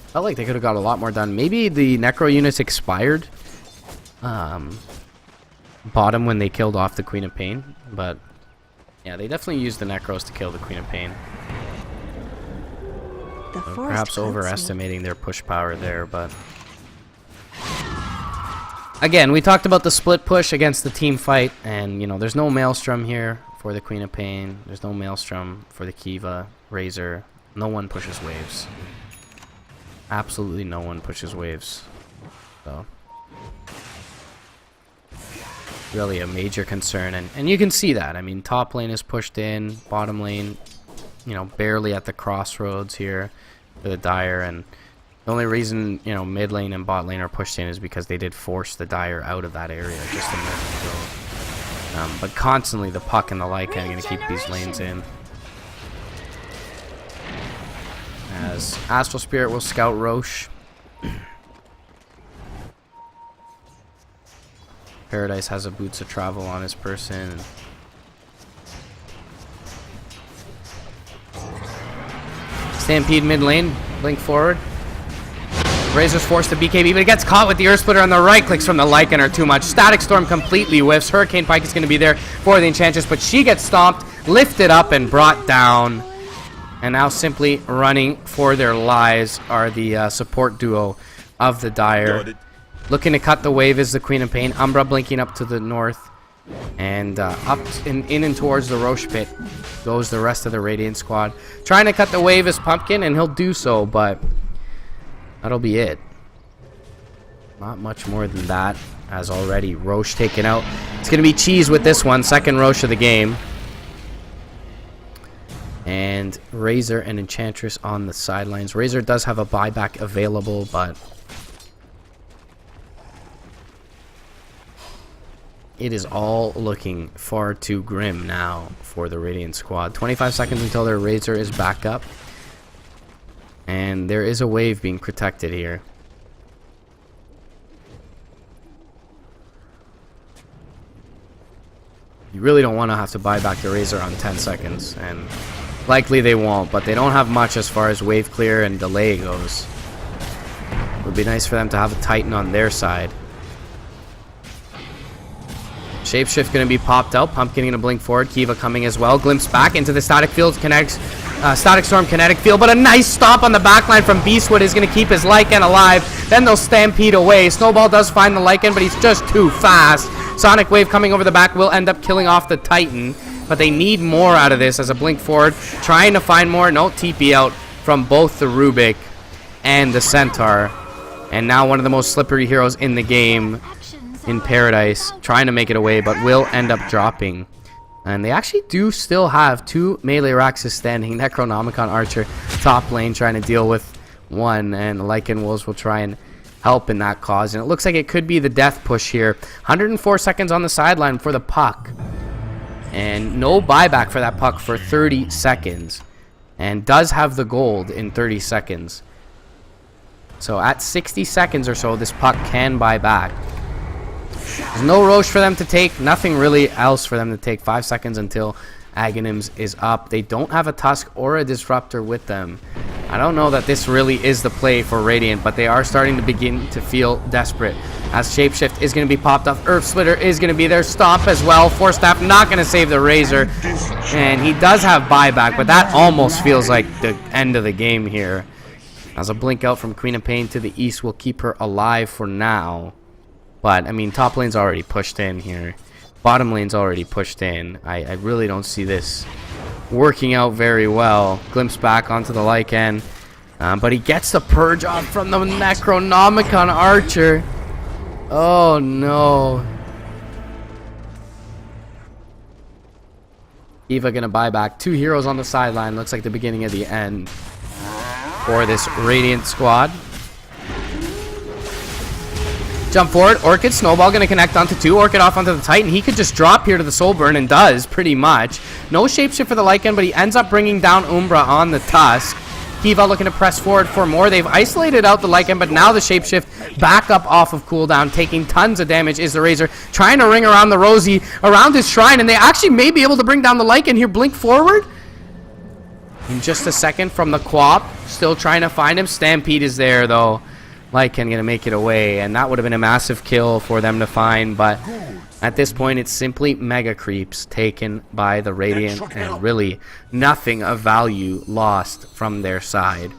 Felt like they could have got a lot more done. Maybe the Necro units expired bottom when they killed off the Queen of Pain, but yeah, they definitely used the Necros to kill the Queen of Pain. Perhaps overestimating their push power there, but again, we talked about the split push against the team fight, and you know, there's no Maelstrom here for the Queen of Pain. There's no Maelstrom for the Kiva, Razor. No one pushes waves. Absolutely no one pushes waves. So really a major concern, and you can see that. I mean, top lane is pushed in, bottom lane, you know, barely at the crossroads here for the Dire, and the only reason, you know, mid lane and bot lane are pushed in is because they did force the Dire out of that area just a minute ago. But constantly the Puck and the Lycan are going to keep these lanes in. As Astral Spirit will scout Roche. Paradise has a Boots of Travel on his person. Stampede mid lane. Blink forward. Razor's forced to BKB, but he gets caught with the Earth Splitter on the right. Clicks from the Lycan are too much. Static Storm completely whiffs. Hurricane Pike is going to be there for the Enchantress, but she gets stomped, lifted up, and brought down. And now simply running for their lives are the support duo of the Dire. Looking to cut the wave is the Queen of Pain. Umbra blinking up to the north. And up in and towards the Roche pit goes the rest of the Radiant squad. Trying to cut the wave is Pumpkin, and he'll do so, but that'll be it. Not much more than that, as already Roche taken out. It's going to be Cheese with this one, second Roche of the game. And Razor and Enchantress on the sidelines. Razor does have a buyback available, but it is all looking far too grim now for the Radiant squad. 25 seconds until their Razor is back up. And there is a wave being protected here. You really don't want to have to buy back the Razor on 10 seconds. And likely they won't, but they don't have much as far as wave clear and delay goes. It would be nice for them to have a Titan on their side. Shapeshift going to be popped out. Pumpkin going to blink forward. Kiva coming as well. Glimpse back into the static field. Connects. Static Storm kinetic field. But a nice stomp on the backline from Beastwood is going to keep his Lycan alive. Then they'll stampede away. Snowball does find the Lycan, but he's just too fast. Sonic Wave coming over the back will end up killing off the Titan. But they need more out of this as a blink forward. Trying to find more. No TP out from both the Rubik and the Centaur. And now one of the most slippery heroes in the game in Paradise, trying to make it away, but will end up dropping. And they actually do still have two melee Raxes standing. Necronomicon Archer top lane trying to deal with one, and the Lycan Wolves will try and help in that cause. And it looks like it could be the death push here. 104 seconds on the sideline for the puck, and no buyback for that puck for 30 seconds, and does have the gold in 30 seconds. So at 60 seconds or so, this puck can buy back. There's no Roche for them to take. Nothing really else for them to take. 5 seconds until Aghanims is up. They don't have a Tusk or a Disruptor with them. I don't know that this really is the play for Radiant, but they are starting to begin to feel desperate. As Shapeshift is going to be popped off. Earth Splitter is going to be there. Stomp as well. Force Staff not going to save the Razor. And he does have buyback, but that almost feels like the end of the game here. As a blink out from Queen of Pain to the east will keep her alive for now. But, I mean, top lane's already pushed in here. Bottom lane's already pushed in. I really don't see this working out very well. Glimpse back onto the Lycan. But he gets the Purge off from the Necronomicon Archer. Oh, no. Eva going to buy back. Two heroes on the sideline. Looks like the beginning of the end for this Radiant squad. Jump forward. Orchid. Snowball going to connect onto two. Orchid off onto the Titan. He could just drop here to the Soulburn, and does, pretty much. No shapeshift for the Lycan, but he ends up bringing down Umbra on the Tusk. Kiva looking to press forward for more. They've isolated out the Lycan, but now the shapeshift back up off of cooldown, taking tons of damage is the Razor. Trying to ring around the Rosie, around his shrine, and they actually may be able to bring down the Lycan here. Blink forward. In just a second from the Quap. Still trying to find him. Stampede is there, though. Lycan gonna make it away, and that would have been a massive kill for them to find, but at this point it's simply mega creeps taken by the Radiant, and really nothing of value lost from their side.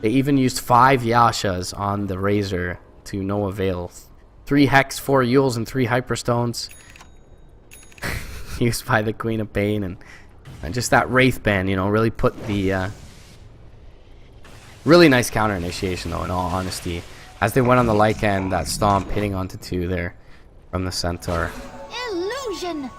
They even used 5 Yashas on the Razor to no avail. 3 Hex, 4 Yules, and 3 Hyperstones used by the Queen of Pain, and just that Wraith Band, you know, really put the really nice counter initiation, though, in all honesty. As they went on the Lycan, that stomp hitting onto 2 there from the Centaur. Illusion.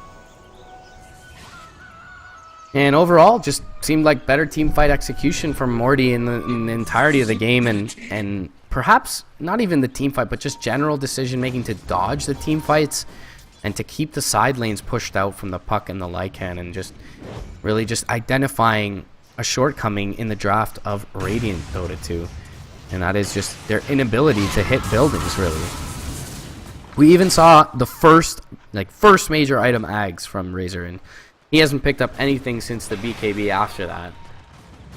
And overall, just seemed like better team fight execution from Morty in the entirety of the game, and perhaps not even the team fight, but just general decision making to dodge the team fights and to keep the side lanes pushed out from the puck and the Lycan, and just really just identifying a shortcoming in the draft of Radiant Dota 2, and that is just their inability to hit buildings, really. We even saw the first major item Ags from Razor, and he hasn't picked up anything since the BKB after that.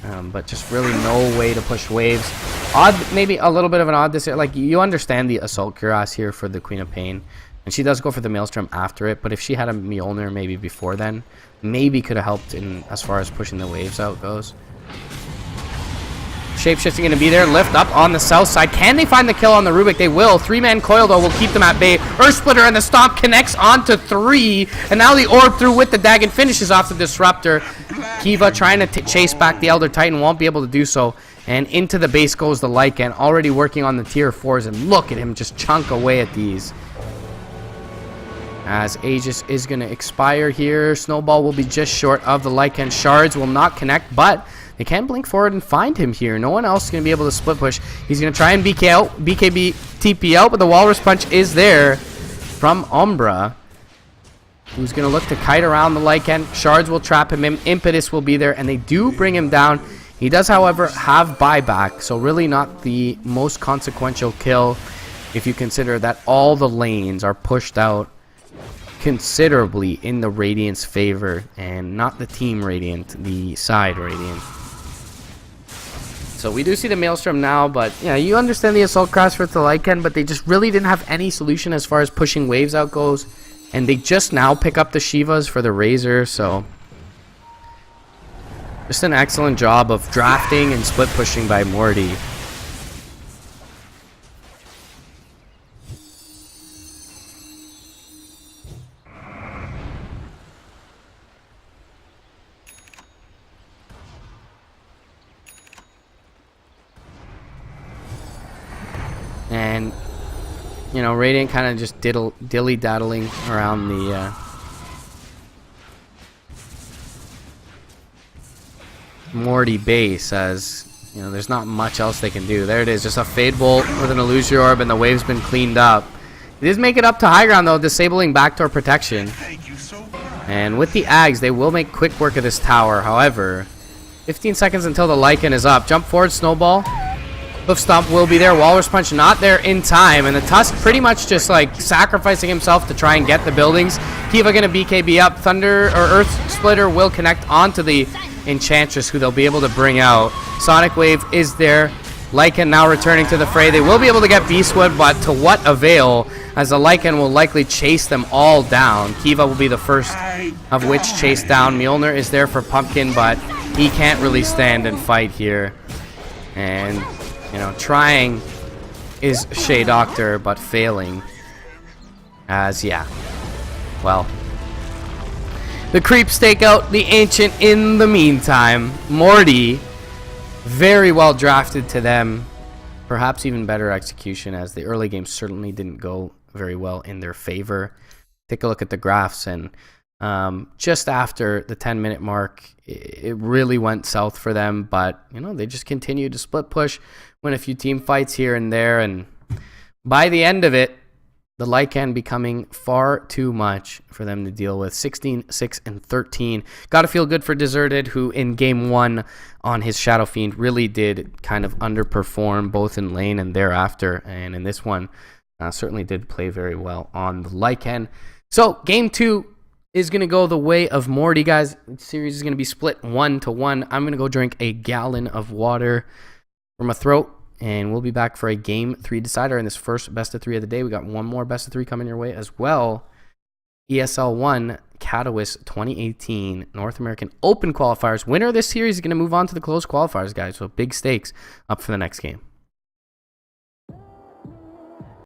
But just really no way to push waves. Odd, maybe a little bit of an odd decision. Like, you understand the Assault Cuirass here for the Queen of Pain. And she does go for the Maelstrom after it. But if she had a Mjolnir maybe before then, maybe could have helped in as far as pushing the waves out goes. Shapeshifting going to be there. Lift up on the south side. Can they find the kill on the Rubik? They will. 3-man coil, though, will keep them at bay. Earth Splitter and the Stomp connects onto 3. And now the Orb through with the Dagon finishes off the Disruptor. Kiva trying to chase back the Elder Titan. Won't be able to do so. And into the base goes the Lycan. Already working on the tier 4s. And look at him just chunk away at these. As Aegis is going to expire here. Snowball will be just short of the Lycan. Shards will not connect, but they can blink forward and find him here. No one else is going to be able to split push. He's going to try and BKB TP out, but the Walrus Punch is there from Umbra, who's going to look to kite around the Lycan. Shards will trap him in. Impetus will be there, and they do bring him down. He does, however, have buyback, so really not the most consequential kill if you consider that all the lanes are pushed out considerably in the Radiant's favor, and not the Team Radiant, the side Radiant. So we do see the Maelstrom now, but yeah, you understand the Assault Crash for the Lycan, but they just really didn't have any solution as far as pushing waves out goes, and they just now pick up the Shivas for the Razor, so just an excellent job of drafting and split pushing by Morty. And, you know, Radiant kind of just dilly-daddling around the Morty base, as, you know, there's not much else they can do. There it is, just a Fade Bolt with an Illusion Orb, and the wave's been cleaned up. It does make it up to high ground, though, disabling backdoor protection. And with the Ags, they will make quick work of this tower. However, 15 seconds until the Lycan is up. Jump forward, Snowball. Hoof Stomp will be there. Walrus Punch not there in time. And the Tusk pretty much just like sacrificing himself to try and get the buildings. Kiva going to BKB up. Thunder or Earth Splitter will connect onto the Enchantress, who they'll be able to bring out. Sonic Wave is there. Lycan now returning to the fray. They will be able to get Beastwood, but to what avail, as the Lycan will likely chase them all down. Kiva will be the first of which chase down. Mjolnir is there for Pumpkin, but he can't really stand and fight here. And, you know, trying is Shea Doctor, but failing. As, yeah, well, the creep stake out the Ancient in the meantime. Morty, very well drafted to them. Perhaps even better execution, as the early game certainly didn't go very well in their favor. Take a look at the graphs, and just after the 10-minute mark, it really went south for them. But, you know, they just continued to split push, win a few team fights here and there, and by the end of it, the Lycan becoming far too much for them to deal with. 16, 6, and 13. Gotta feel good for Deserted, who in game 1 on his Shadow Fiend really did kind of underperform both in lane and thereafter. And in this one, certainly did play very well on the Lycan. So game 2 is going to go the way of Morty, guys. The series is going to be split 1-1. I'm going to go drink a gallon of water from my throat. And we'll be back for a Game 3 decider in this first best of 3 of the day. We got one more best of 3 coming your way as well. ESL 1 Katowice 2018 North American Open qualifiers. Winner of this series is going to move on to the closed qualifiers, guys. So big stakes up for the next game.